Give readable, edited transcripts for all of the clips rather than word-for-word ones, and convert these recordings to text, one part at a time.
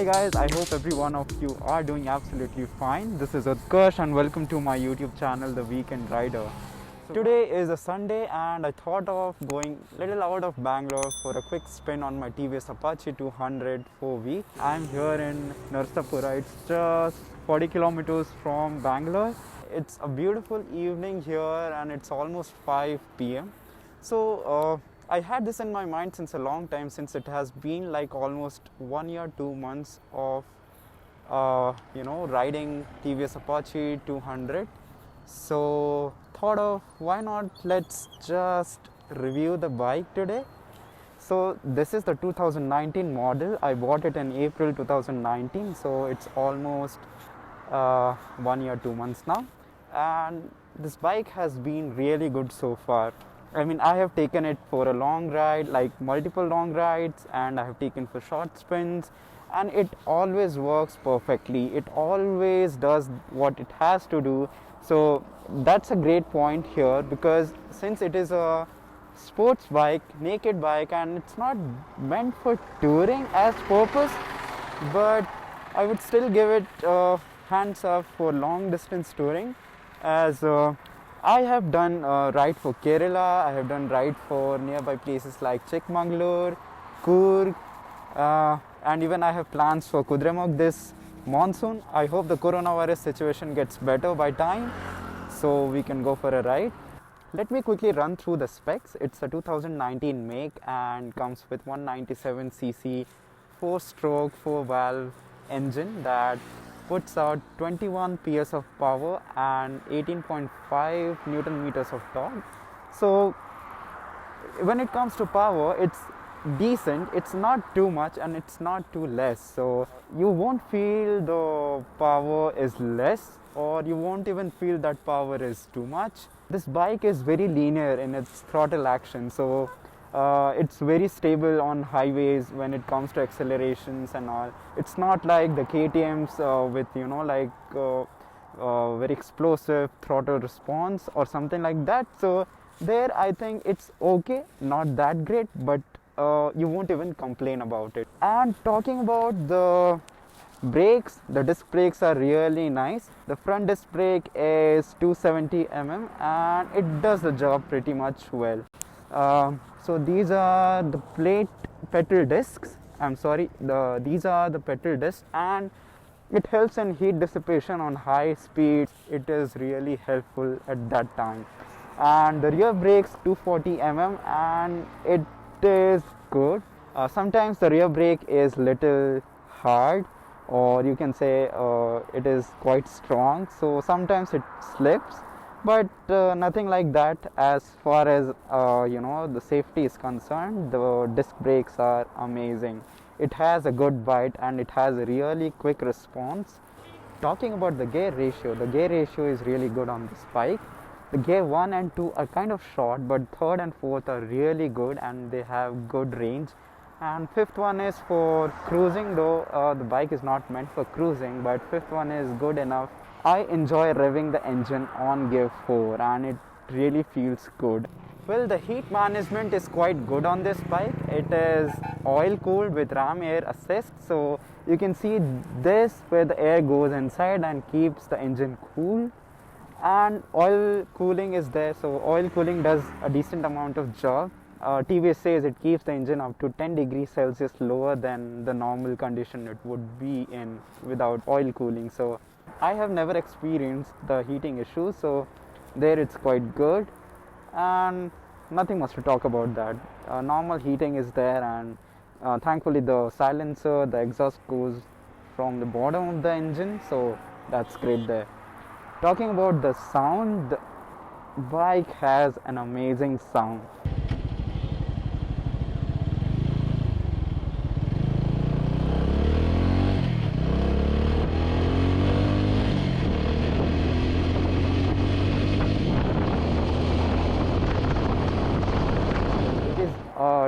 guys, I hope every one of you are doing absolutely fine. This is Utkarsh and welcome to my YouTube channel, The Weekend Rider. Today is a Sunday and I thought of going a little out of Bangalore for a quick spin on my TVS Apache 200 4V. I'm here in Narsapura. It's just 40 kilometers from Bangalore. It's a beautiful evening here and it's almost 5 p.m. So I had this in my mind since a long time, since it has been like almost 1 year, 2 months of riding TVS Apache 200. So thought of why not let's just review the bike today. So this is the 2019 model. I bought it in April 2019, so it's almost 1 year, 2 months now, and this bike has been really good so far. I mean, I have taken it for a long ride, like multiple long rides, and I have taken for short spins, and it always works perfectly. It always does what it has to do. So that's a great point here, because since it is a sports bike, naked bike, and it's not meant for touring as purpose, but I would still give it hands up for long distance touring, as I have done ride for Kerala, I have done ride for nearby places like Chikmagalur, Coorg, and even I have plans for Kudremukh this monsoon. I hope the coronavirus situation gets better by time so we can go for a ride. Let me quickly run through the specs. It's a 2019 make and comes with 197cc 4-stroke 4-valve engine that puts out 21 PS of power and 18.5 Newton meters of torque. So when it comes to power, it's decent. It's not too much and it's not too less. So you won't feel the power is less, or you won't even feel that power is too much. This bike is very linear in its throttle action. So it's very stable on highways when it comes to accelerations and all. It's not like the KTM's with very explosive throttle response or something like that. So there I think it's okay, not that great, but you won't even complain about it. And talking about the brakes, the disc brakes are really nice. The front disc brake is 270 mm and it does the job pretty much well. So these are the pedal discs. These are the pedal discs, and it helps in heat dissipation on high speeds. It is really helpful at that time. And the rear brakes 240 mm and it is good. Sometimes the rear brake is little hard, or you can say it is quite strong, so sometimes it slips, but nothing like that. As far as the safety is concerned, the disc brakes are amazing. It has a good bite and it has a really quick response. Talking about the gear ratio is really good on this bike. The gear 1 and 2 are kind of short, but 3rd and 4th are really good and they have good range. And 5th one is for cruising, though the bike is not meant for cruising, but 5th one is good enough. I enjoy revving the engine on gear 4 and it really feels good. Well, the heat management is quite good on this bike. It is oil cooled with ram air assist, so you can see this where the air goes inside and keeps the engine cool. And oil cooling is there, so oil cooling does a decent amount of job. TVS says it keeps the engine up to 10 degrees Celsius lower than the normal condition it would be in without oil cooling. So I have never experienced the heating issues, so there it's quite good and nothing much to talk about that. Normal heating is there, and thankfully the silencer, the exhaust goes from the bottom of the engine, so that's great there. Talking about the sound, the bike has an amazing sound.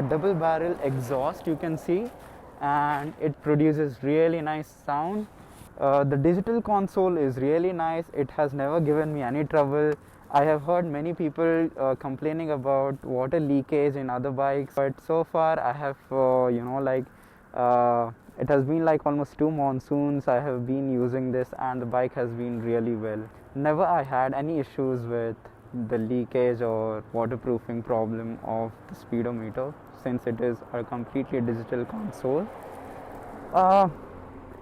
Double barrel exhaust, you can see, and it produces really nice sound. The digital console is really nice. It has never given me any trouble. I have heard many people complaining about water leakage in other bikes, but so far I have It has been like almost 2 monsoons I have been using this, and the bike has been really well. Never I had any issues with the leakage or waterproofing problem of the speedometer, since it is a completely digital console. Uh,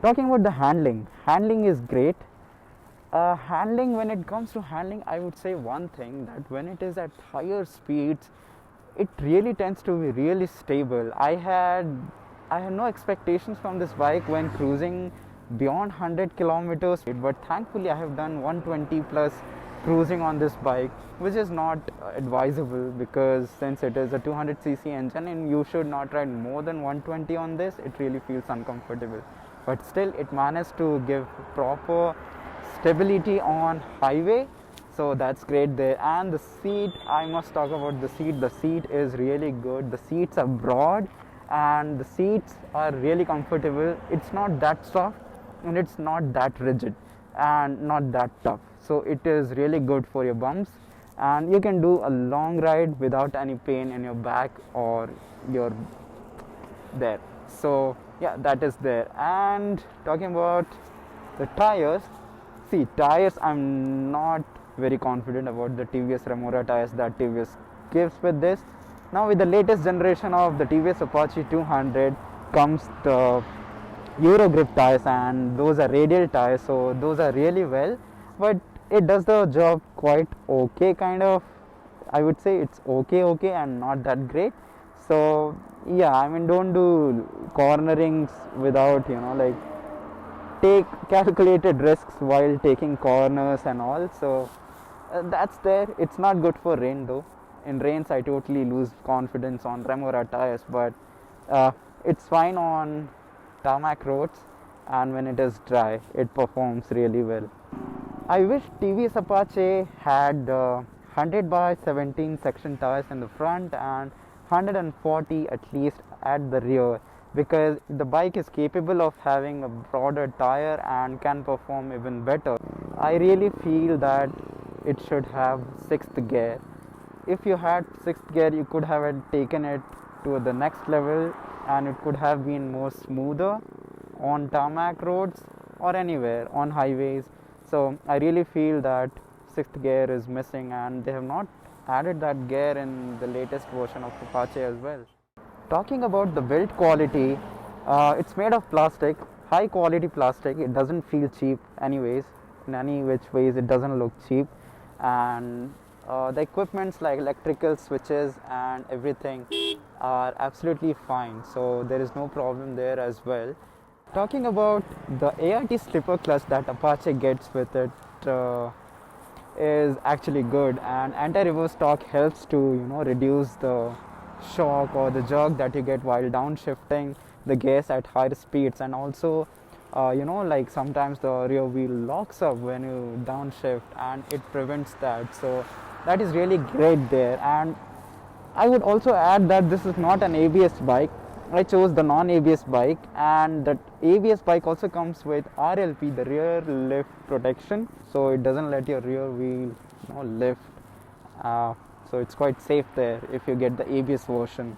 Talking about the handling is great. Handling, when it comes to handling, I would say one thing, that when it is at higher speeds, it really tends to be really stable. I had no expectations from this bike when cruising beyond 100 kilometers, but thankfully I have done 120 plus cruising on this bike, which is not advisable, because since it is a 200cc engine and you should not ride more than 120 on this, it really feels uncomfortable. But still, it managed to give proper stability on highway, so that's great there. And the seat, I must talk about the seat. The seat is really good. The seats are broad and the seats are really comfortable. It's not that soft and it's not that rigid and not that tough, so it is really good for your bumps, and you can do a long ride without any pain in your back or your there. So yeah, that is there. And talking about the tires, see, tires, I'm not very confident about the TVS Remora tires that TVS gives with this. Now with the latest generation of the TVS Apache 200 comes the Euro grip tires, and those are radial tires, so those are really well, but it does the job quite okay, kind of. I would say it's okay and not that great. So yeah, I mean, don't do cornerings without, like, take calculated risks while taking corners and all. So that's there. It's not good for rain though. In rains I totally lose confidence on Remora tires, but it's fine on tarmac roads, and when it is dry it performs really well. I wish TVS Apache had 100 by 17 section tires in the front and 140 at least at the rear, because the bike is capable of having a broader tire and can perform even better. I really feel that it should have 6th gear. If you had 6th gear, you could have taken it to the next level, and it could have been more smoother on tarmac roads or anywhere on highways. So I really feel that 6th gear is missing, and they have not added that gear in the latest version of Apache as well. Talking about the build quality, it's made of plastic, high quality plastic. It doesn't feel cheap anyways. In any which ways it doesn't look cheap, and the equipments like electrical switches and everything are absolutely fine, so there is no problem there as well. Talking about the ART slipper clutch that Apache gets with it, is actually good, and anti-reverse torque helps to reduce the shock or the jerk that you get while downshifting the gears at higher speeds. And also like sometimes the rear wheel locks up when you downshift, and it prevents that, so that is really great there. And I would also add that this is not an ABS bike. I chose the non-ABS bike, and that ABS bike also comes with RLP, the rear lift protection, so it doesn't let your rear wheel lift, so it's quite safe there if you get the ABS version.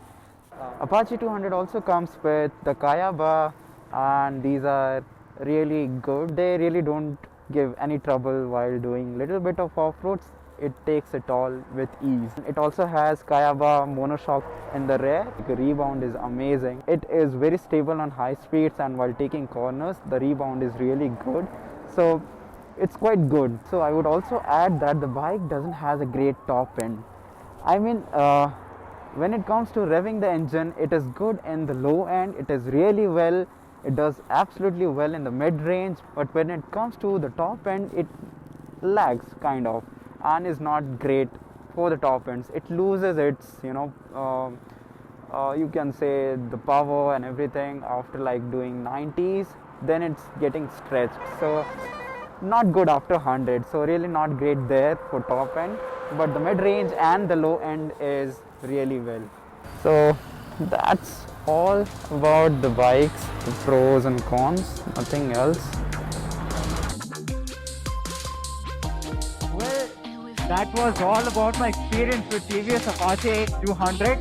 Apache 200 also comes with the Kayaba, and these are really good. They really don't give any trouble while doing little bit of off-roads. It takes it all with ease. It also has Kayaba monoshock in the rear. The rebound is amazing. It is very stable on high speeds, and while taking corners the rebound is really good, so it's quite good. So I would also add that the bike doesn't have a great top end. I mean, when it comes to revving the engine, it is good in the low end. It is really well. It does absolutely well in the mid range, but when it comes to the top end, it lags kind of, and is not great for the top ends. It loses its you can say the power and everything after like doing 90s, then it's getting stretched, so not good after 100. So really not great there for top end, but the mid range and the low end is really well. So that's all about the bikes, the pros and cons, nothing else. That was all about my experience with TVS Apache 200.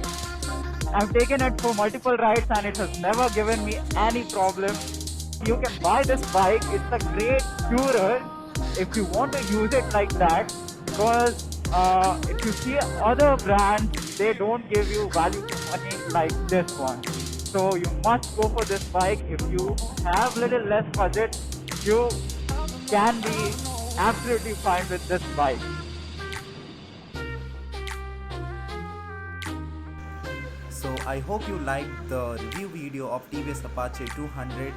I've taken it for multiple rides and it has never given me any problem. You can buy this bike. It's a great tourer if you want to use it like that, because if you see other brands, they don't give you value for money like this one. So you must go for this bike. If you have little less budget, you can be absolutely fine with this bike. So I hope you liked the review video of TVS Apache 200,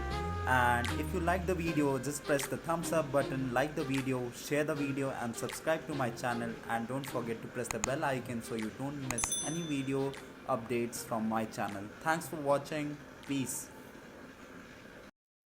and if you like the video, just press the thumbs up button, like the video, share the video and subscribe to my channel, and don't forget to press the bell icon so you don't miss any video updates from my channel. Thanks for watching. Peace.